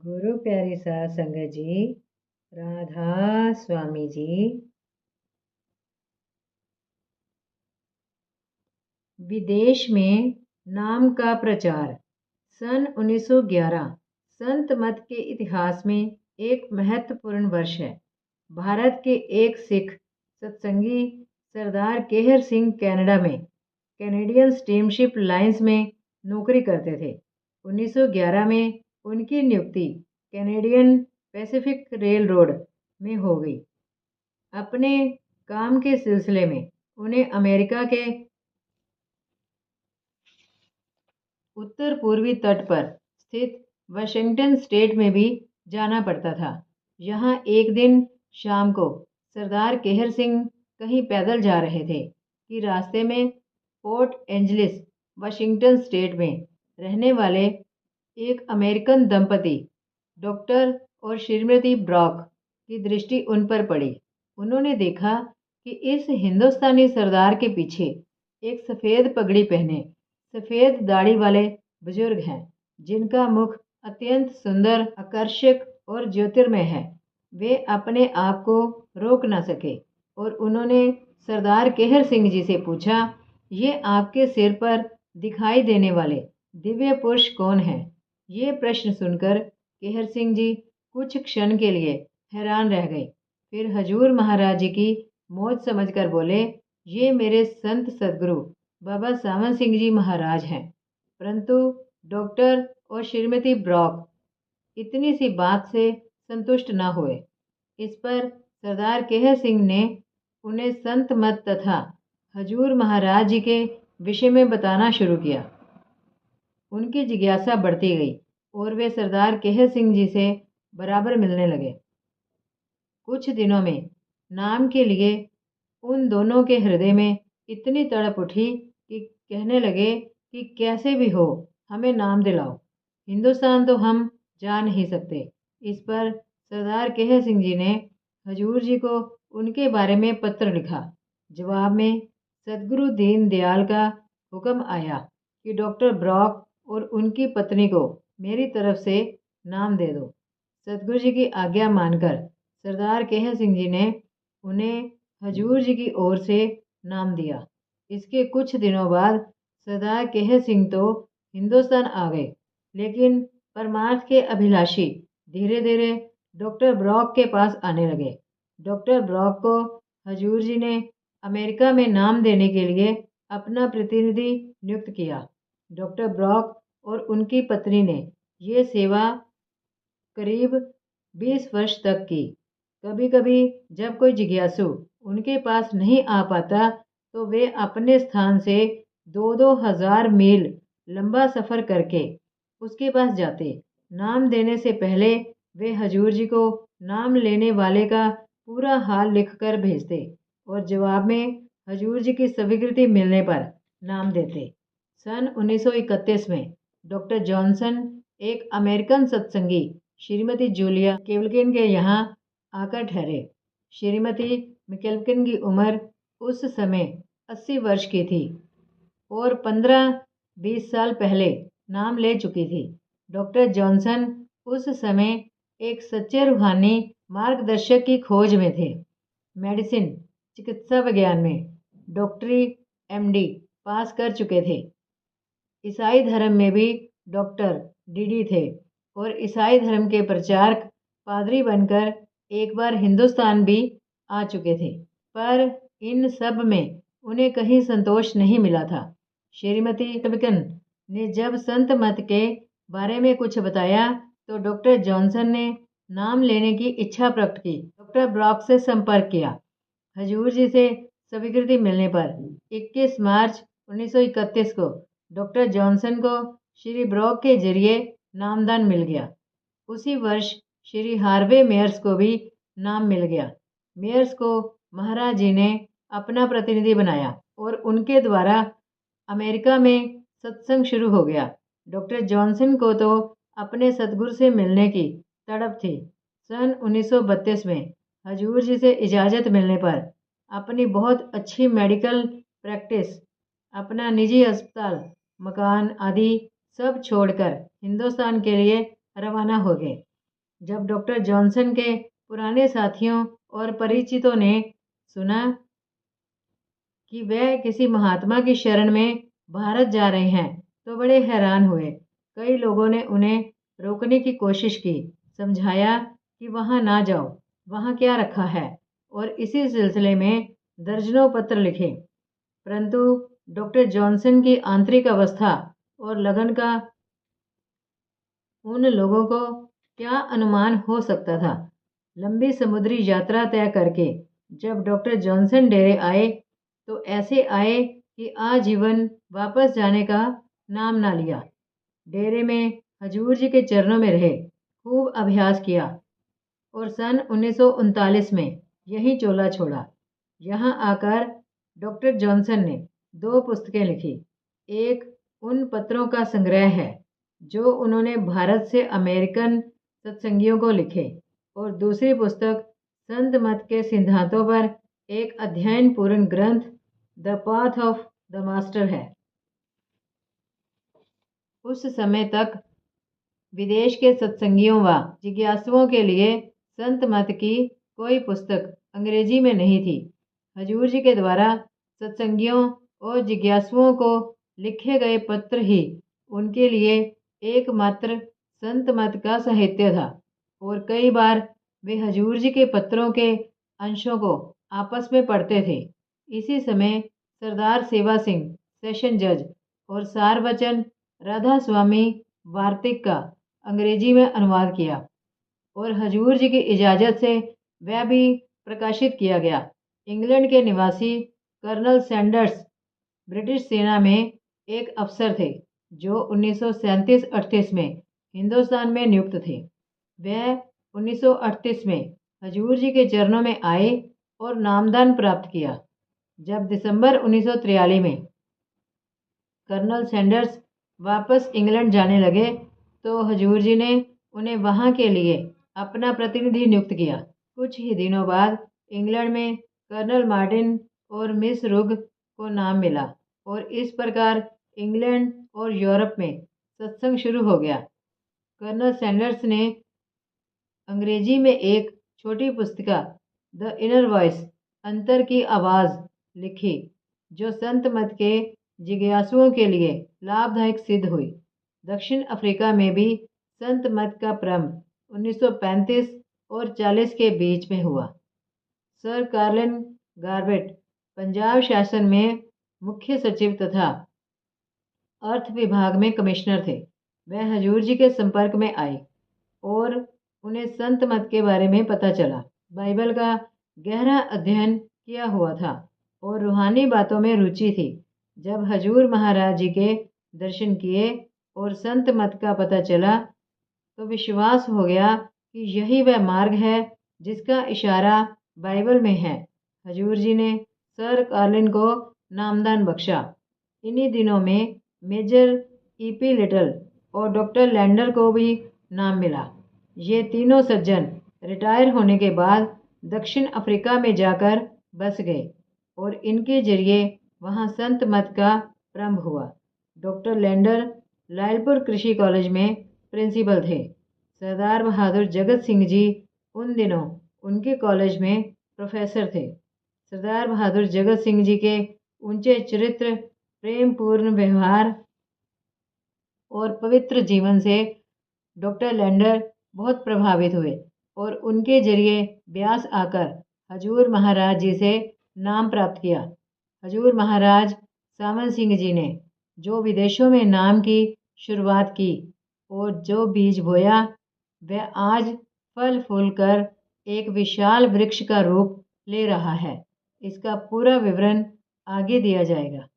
गुरु प्यारी साध संगत जी, राधा स्वामी जी। विदेश में नाम का प्रचार। सन 1911 संत मत के इतिहास में एक महत्वपूर्ण वर्ष है। भारत के एक सिख सत्संगी सरदार केहर सिंह कनाडा में कैनेडियन स्टीमशिप लाइंस में नौकरी करते थे। 1911 में उनकी नियुक्ति कैनेडियन पैसिफिक रेल रोड में हो गई। अपने काम के सिलसिले में उन्हें अमेरिका के उत्तर पूर्वी तट पर स्थित वाशिंगटन स्टेट में भी जाना पड़ता था। यहाँ एक दिन शाम को सरदार केहर सिंह कहीं पैदल जा रहे थे कि रास्ते में पोर्ट एंजलिस वाशिंगटन स्टेट में रहने वाले एक अमेरिकन दंपति डॉक्टर और श्रीमती ब्रॉक की दृष्टि उन पर पड़ी। उन्होंने देखा कि इस हिंदुस्तानी सरदार के पीछे एक सफ़ेद पगड़ी पहने सफ़ेद दाढ़ी वाले बुजुर्ग हैं, जिनका मुख अत्यंत सुंदर, आकर्षक और ज्योतिर्मय है। वे अपने आप को रोक न सके और उन्होंने सरदार केहर सिंह जी से पूछा, ये आपके सिर पर दिखाई देने वाले दिव्य पुरुष कौन हैं? ये प्रश्न सुनकर केहर सिंह जी कुछ क्षण के लिए हैरान रह गए। फिर हजूर महाराज जी की मौज समझकर बोले, ये मेरे संत सदगुरु बाबा सावन सिंह जी महाराज हैं। परंतु डॉक्टर और श्रीमती ब्रॉक इतनी सी बात से संतुष्ट न हुए। इस पर सरदार केहर सिंह ने उन्हें संत मत तथा हजूर महाराज जी के विषय में बताना शुरू किया। उनकी जिज्ञासा बढ़ती गई और वे सरदार केहर सिंह जी से बराबर मिलने लगे। कुछ दिनों में नाम के लिए उन दोनों के हृदय में इतनी तड़प उठी कि कहने लगे कि कैसे भी हो हमें नाम दिलाओ, हिंदुस्तान तो हम जा नहीं सकते। इस पर सरदार केहर सिंह जी ने हजूर जी को उनके बारे में पत्र लिखा। जवाब में सदगुरु दीन दयाल का हुक्म आया कि डॉक्टर ब्रॉक और उनकी पत्नी को मेरी तरफ से नाम दे दो। सदगुरु जी की आज्ञा मानकर सरदार केहर सिंह जी ने उन्हें हजूर जी की ओर से नाम दिया। इसके कुछ दिनों बाद सरदार केहर सिंह तो हिंदुस्तान आ गए, लेकिन परमार्थ के अभिलाषी धीरे धीरे डॉक्टर ब्रॉक के पास आने लगे। डॉक्टर ब्रॉक को हजूर जी ने अमेरिका में नाम देने के लिए अपना प्रतिनिधि नियुक्त किया। डॉक्टर ब्रॉक और उनकी पत्नी ने ये सेवा करीब 20 वर्ष तक की। कभी कभी जब कोई जिज्ञासु उनके पास नहीं आ पाता तो वे अपने स्थान से 2-2 हजार मील लंबा सफ़र करके उसके पास जाते। नाम देने से पहले वे हजूर जी को नाम लेने वाले का पूरा हाल लिखकर भेजते और जवाब में हजूर जी की स्वीकृति मिलने पर नाम देते। सन 1931 में डॉक्टर जॉनसन एक अमेरिकन सत्संगी श्रीमती जूलिया केवलकिन के यहाँ आकर ठहरे। श्रीमती मैकेल्किन की उम्र उस समय 80 वर्ष की थी और 15-20 साल पहले नाम ले चुकी थी। डॉक्टर जॉनसन उस समय एक सच्चे रूहानी मार्गदर्शक की खोज में थे। मेडिसिन चिकित्सा विज्ञान में डॉक्टरी MD पास कर चुके थे। ईसाई धर्म में भी डॉक्टर DD थे और ईसाई धर्म के प्रचारक पादरी बनकर एक बार हिंदुस्तान भी आ चुके थे। पर इन सब में उन्हें कहीं संतोष नहीं मिला था। श्रीमती टबिकन ने जब संत मत के बारे में कुछ बताया तो डॉक्टर जॉनसन ने नाम लेने की इच्छा प्रकट की। डॉक्टर ब्रॉक से संपर्क किया। हजूर जी से स्वीकृति मिलने पर 21 मार्च 1931 को डॉक्टर जॉनसन को श्री ब्रॉक के जरिए नामदान मिल गया। उसी वर्ष श्री हार्वे मेयर्स को भी नाम मिल गया। मेयर्स को महाराज जी ने अपना प्रतिनिधि बनाया और उनके द्वारा अमेरिका में सत्संग शुरू हो गया। डॉक्टर जॉनसन को तो अपने सतगुरु से मिलने की तड़प थी। सन 1932 में हजूर जी से इजाज़त मिलने पर अपनी बहुत अच्छी मेडिकल प्रैक्टिस, अपना निजी अस्पताल, मकान आदि सब छोड़कर हिंदुस्तान के लिए रवाना हो गए। जब डॉक्टर जॉनसन के पुराने साथियों और परिचितों ने सुना कि वह किसी महात्मा की शरण में भारत जा रहे हैं तो बड़े हैरान हुए। कई लोगों ने उन्हें रोकने की कोशिश की, समझाया कि वहां ना जाओ, वहां क्या रखा है, और इसी सिलसिले में दर्जनों पत्र लिखे। परंतु डॉक्टर जॉनसन की आंतरिक अवस्था और लगन का उन लोगों को क्या अनुमान हो सकता था। लंबी समुद्री यात्रा तय करके जब डॉक्टर जॉनसन डेरे आए तो ऐसे आए कि आजीवन वापस जाने का नाम ना लिया। डेरे में हजूर जी के चरणों में रहे, खूब अभ्यास किया और सन 1939 में यही चोला छोड़ा। यहाँ आकर डॉक्टर जॉनसन ने 2 पुस्तकें लिखी। एक उन पत्रों का संग्रह है जो उन्होंने भारत से अमेरिकन सत्संगियों को लिखे, और दूसरी पुस्तक संत मत के सिद्धांतों पर एक अध्ययन पूर्ण ग्रंथ the path of the master है। उस समय तक विदेश के सत्संगियों व जिज्ञासुओं के लिए संत मत की कोई पुस्तक अंग्रेजी में नहीं थी। हजूर जी के द्वारा सत्संगियों और जिज्ञासुओं को लिखे गए पत्र ही उनके लिए एकमात्र संत मत का साहित्य था, और कई बार वे हजूर जी के पत्रों के अंशों को आपस में पढ़ते थे। इसी समय सरदार सेवा सिंह सेशन जज और सारवचन राधा स्वामी वार्तिक का अंग्रेजी में अनुवाद किया, और हजूर जी की इजाज़त से वह भी प्रकाशित किया गया। इंग्लैंड के निवासी कर्नल सैंडर्स ब्रिटिश सेना में एक अफसर थे जो 1937-38 में हिंदुस्तान में नियुक्त थे। वह 1938 में हजूर जी के चरणों में आए और नामदान प्राप्त किया। जब दिसंबर 1943 में कर्नल सैंडर्स वापस इंग्लैंड जाने लगे तो हजूर जी ने उन्हें वहां के लिए अपना प्रतिनिधि नियुक्त किया। कुछ ही दिनों बाद इंग्लैंड में कर्नल मार्टिन और मिस रुग को नाम मिला, और इस प्रकार इंग्लैंड और यूरोप में सत्संग शुरू हो गया। कर्नल सैंडर्स ने अंग्रेजी में एक छोटी पुस्तिका द इनर वॉइस अंतर की आवाज़ लिखी, जो संत मत के जिज्ञासुओं के लिए लाभदायक सिद्ध हुई। दक्षिण अफ्रीका में भी संत मत का प्रारंभ 1935 और 40 के बीच में हुआ। सर कार्लिन गारबेट पंजाब शासन में मुख्य सचिव तथा अर्थ विभाग में कमिश्नर थे। वह हजूर जी के संपर्क में आए और उन्हें संत मत के बारे में पता चला। बाइबल का गहरा अध्ययन किया हुआ था और रूहानी बातों में रुचि थी। जब हजूर महाराज जी के दर्शन किए और संत मत का पता चला तो विश्वास हो गया कि यही वह मार्ग है जिसका इशारा बाइबल में है। हजूर जी ने सर कार्लिन को नामदान बख्शा। इन्हीं दिनों में मेजर ईपी लिटल और डॉक्टर लैंडर को भी नाम मिला। ये तीनों सज्जन रिटायर होने के बाद दक्षिण अफ्रीका में जाकर बस गए और इनके जरिए वहाँ संत मत का प्रारंभ हुआ। डॉक्टर लैंडर लायलपुर कृषि कॉलेज में प्रिंसिपल थे। सरदार बहादुर जगत सिंह जी उन दिनों उनके कॉलेज में प्रोफेसर थे। सरदार बहादुर जगत सिंह जी के ऊंचे चरित्र, प्रेमपूर्ण व्यवहार और पवित्र जीवन से डॉक्टर लैंडर बहुत प्रभावित हुए और उनके जरिए ब्यास आकर हजूर महाराज जी से नाम प्राप्त किया। हजूर महाराज सामन सिंह जी ने जो विदेशों में नाम की शुरुआत की और जो बीज बोया वह आज फल फूल कर एक विशाल वृक्ष का रूप ले रहा है। इसका पूरा विवरण आगे दिया जाएगा।